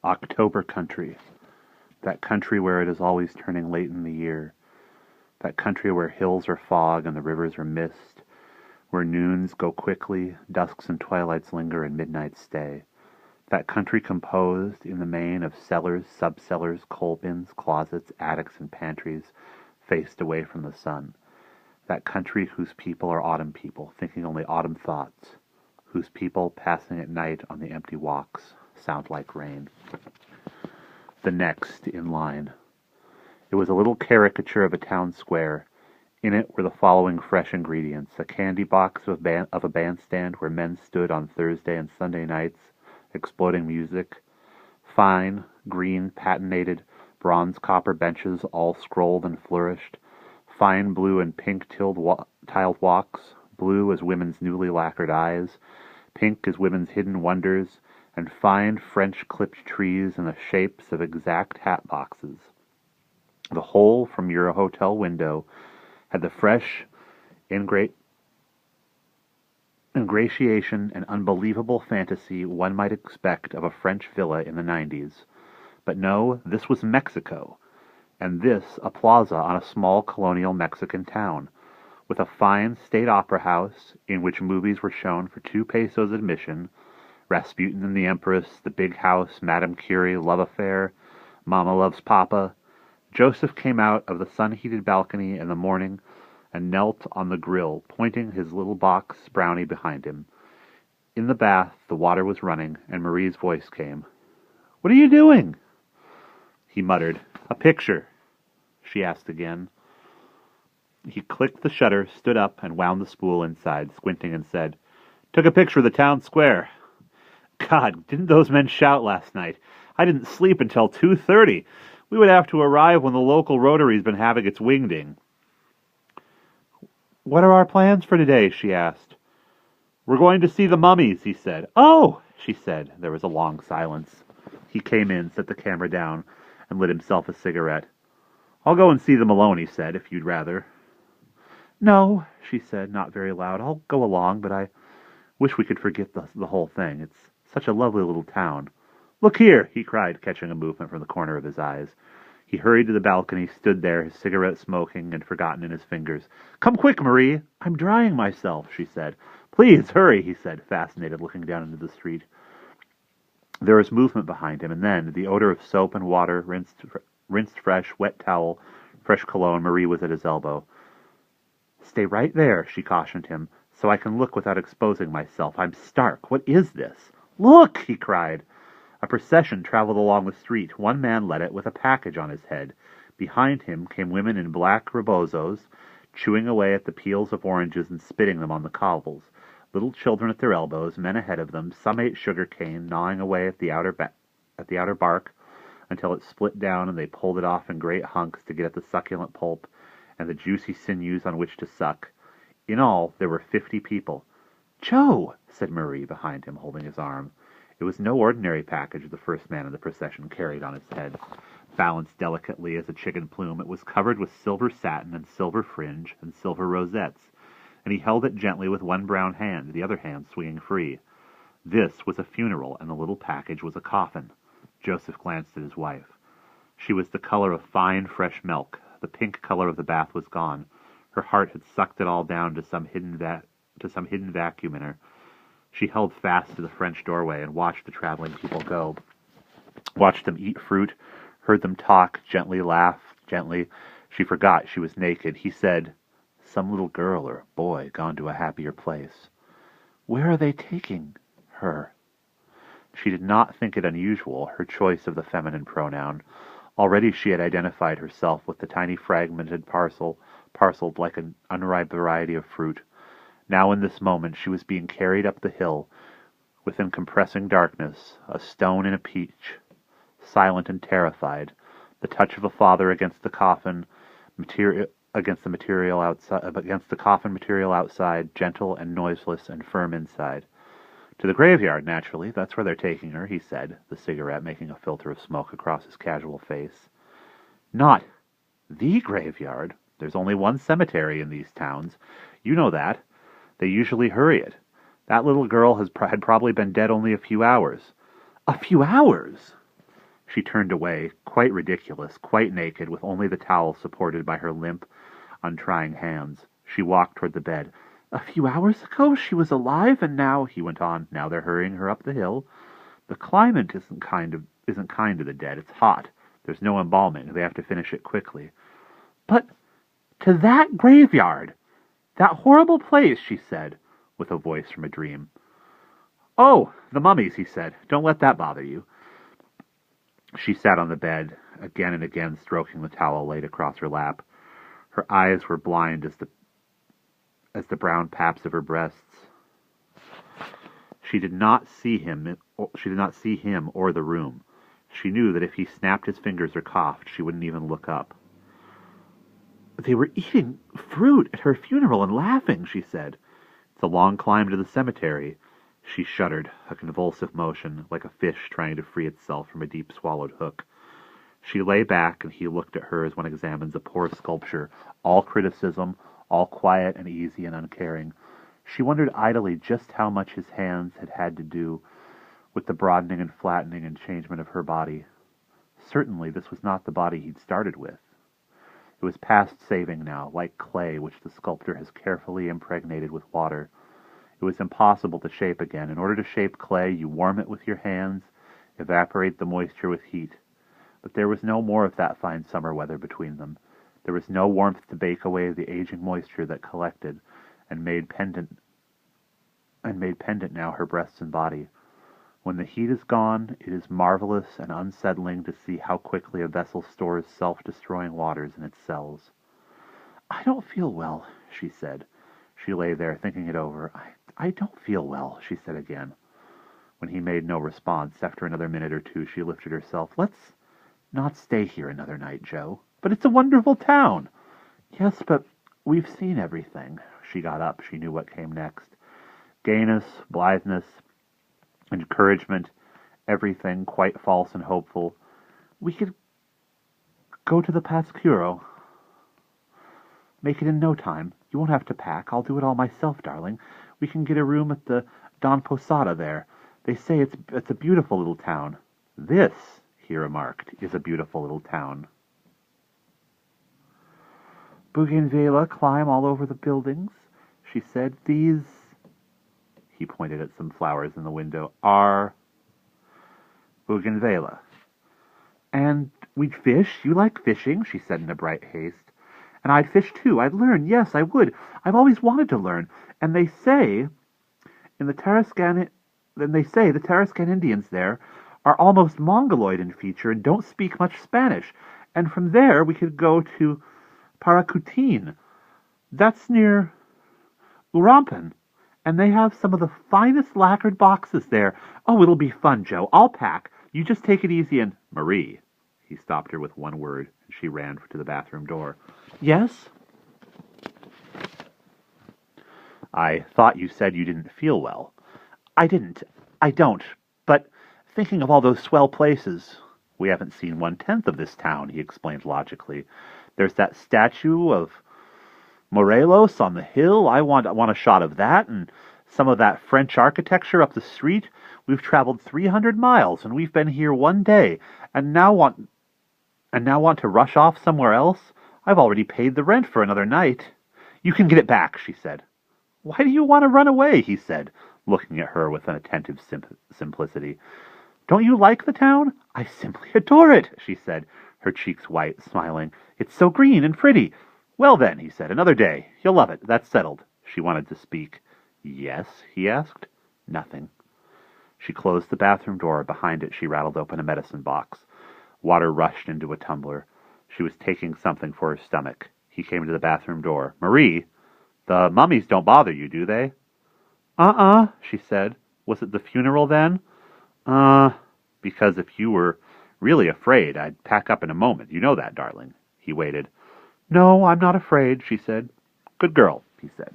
October country. That country where it is always turning late in the year. That country where hills are fog and the rivers are mist. Where noons go quickly, dusks and twilights linger and midnights stay. That country composed, in the main, of cellars, subcellars, coal bins, closets, attics, and pantries, faced away from the sun. That country whose people are autumn people, thinking only autumn thoughts, whose people, passing at night on the empty walks, sound like rain. The next in line. It was a little caricature of a town square. In it were the following fresh ingredients: a candy box of a bandstand where men stood on Thursday and Sunday nights, exploding music, fine, green, patinated, bronze-copper benches all scrolled and flourished, fine blue and pink tiled walks, blue as women's newly lacquered eyes, pink as women's hidden wonders, and fine French-clipped trees in the shapes of exact hat boxes. The whole, from your hotel window, had the fresh ingratiation and unbelievable fantasy one might expect of a French villa in the 90s. But no, this was Mexico, and this a plaza on a small colonial Mexican town, with a fine state opera house in which movies were shown for 2 pesos admission, Rasputin and the Empress, The Big House, Madame Curie, Love Affair, Mama Loves Papa. Joseph came out of the sun-heated balcony in the morning and knelt on the grill, pointing his little box brownie behind him. In the bath, the water was running, and Marie's voice came. "What are you doing?" He muttered. "A picture." She asked again. He clicked the shutter, stood up, and wound the spool inside, squinting, and said, "Took a picture of the town square. God, didn't those men shout last night? I didn't sleep until 2:30. We would have to arrive when the local Rotary's been having its wingding." "What are our plans for today?" she asked. "We're going to see the mummies," he said. "Oh!" she said. There was a long silence. He came in, set the camera down, and lit himself a cigarette. "I'll go and see them alone," he said, "if you'd rather." "No," she said, not very loud. "I'll go along, but I wish we could forget the whole thing. It's such a lovely little town." "Look here!" he cried, catching a movement from the corner of his eyes. He hurried to the balcony, stood there, his cigarette smoking and forgotten in his fingers. "Come quick, Marie!" "I'm drying myself," she said. "Please, hurry," he said, fascinated, looking down into the street. There was movement behind him, and then, the odor of soap and water, rinsed fresh, wet towel, fresh cologne. Marie was at his elbow. "Stay right there," she cautioned him, "so I can look without exposing myself. I'm stark. What is this?" "Look!" he cried. A procession traveled along the street. One man led it with a package on his head. Behind him came women in black rebozos, chewing away at the peels of oranges and spitting them on the cobbles. Little children at their elbows, men ahead of them. Some ate sugar cane, gnawing away at the outer bark until it split down, and they pulled it off in great hunks to get at the succulent pulp and the juicy sinews on which to suck. In all, there were 50 people. "Joe!" said Marie behind him, holding his arm. It was no ordinary package the first man in the procession carried on his head. Balanced delicately as a chicken plume, it was covered with silver satin and silver fringe and silver rosettes, and he held it gently with one brown hand, the other hand swinging free. This was a funeral, and the little package was a coffin. Joseph glanced at his wife. She was the color of fine, fresh milk. The pink color of the bath was gone. Her heart had sucked it all down to some hidden vacuum in her. She held fast to the French doorway and watched the traveling people go. Watched them eat fruit, heard them talk, gently laugh, gently. She forgot she was naked. He said, "Some little girl or boy gone to a happier place." "Where are they taking her?" She did not think it unusual, her choice of the feminine pronoun. Already she had identified herself with the tiny fragmented parceled like an unripe variety of fruit. Now in this moment she was being carried up the hill, within compressing darkness, a stone in a peach, silent and terrified, the touch of a father against the coffin against the coffin material outside, gentle and noiseless and firm inside. "To the graveyard, naturally. That's where they're taking her," he said, the cigarette making a filter of smoke across his casual face. "Not the graveyard. There's only one cemetery in these towns. You know that. They usually hurry it. That little girl had probably been dead only a few hours." "A few hours?" She turned away, quite ridiculous, quite naked, with only the towel supported by her limp, untrying hands. She walked toward the bed. "A few hours ago she was alive, and now," he went on, "now they're hurrying her up the hill. The climate isn't kind to the dead. It's hot. There's no embalming. They have to finish it quickly." "But to that graveyard! That horrible place," she said, with a voice from a dream. "Oh, the mummies," he said. "Don't let that bother you." She sat on the bed, again and again stroking the towel laid across her lap. Her eyes were blind as the brown paps of her breasts. She did not see him or the room. She knew that if he snapped his fingers or coughed, she wouldn't even look up. "They were eating fruit at her funeral and laughing," she said. "It's a long climb to the cemetery." She shuddered, a convulsive motion, like a fish trying to free itself from a deep-swallowed hook. She lay back, and he looked at her as one examines a poor sculpture, all criticism, all quiet and easy and uncaring. She wondered idly just how much his hands had had to do with the broadening and flattening and changement of her body. Certainly this was not the body he'd started with. It was past saving now, like clay which the sculptor has carefully impregnated with water. It was impossible to shape again. In order to shape clay, you warm it with your hands, evaporate the moisture with heat. But there was no more of that fine summer weather between them. There was no warmth to bake away the aging moisture that collected and made pendant now her breasts and body. When the heat is gone, it is marvelous and unsettling to see how quickly a vessel stores self-destroying waters in its cells. "I don't feel well," she said. She lay there, thinking it over. I don't feel well," she said again. When he made no response, after another minute or two, she lifted herself. "Let's not stay here another night, Joe." "But it's a wonderful town." "Yes, but we've seen everything." She got up. She knew what came next. Gayness, blitheness, encouragement, everything quite false and hopeful. "We could go to the Pascuro. Make it in no time. You won't have to pack. I'll do it all myself, darling. We can get a room at the Don Posada there. They say it's a beautiful little town." "This," he remarked, "is a beautiful little town." "Bougainvillea climb all over the buildings," she said. "These," he pointed at some flowers in the window, "are Bougainvillea. And we'd fish. You like fishing," she said in a bright haste. "And I'd fish too. I'd learn. Yes, I would. I've always wanted to learn. And they say the Tarascan Indians there are almost Mongoloid in feature and don't speak much Spanish. And from there we could go to Paracutin. That's near Urampan. And they have some of the finest lacquered boxes there. Oh, it'll be fun, Joe. I'll pack. You just take it easy and—" "Marie." He stopped her with one word, and she ran to the bathroom door. "Yes?" "I thought you said you didn't feel well." "I didn't. I don't. But thinking of all those swell places—" "We haven't seen 1/10 of this town," he explained logically. "There's that statue of Morelos on the hill. I want a shot of that, and some of that French architecture up the street. We've traveled 300 miles, and we've been here one day, and now want to rush off somewhere else. I've already paid the rent for another night." "You can get it back," she said. "Why do you want to run away?" he said, looking at her with an attentive simplicity. "Don't you like the town?" "I simply adore it," she said, her cheeks white, smiling. "It's so green and pretty." "Well then," he said, "another day. You'll love it. That's settled." She wanted to speak. "Yes?" he asked. Nothing. She closed the bathroom door. Behind it she rattled open a medicine box. Water rushed into a tumbler. She was taking something for her stomach. He came to the bathroom door. "Marie, the mummies don't bother you, do they?" She said. "Was it the funeral then?" Because if you were really afraid, I'd pack up in a moment. You know that, darling." He waited. "No, I'm not afraid," she said. "Good girl," he said.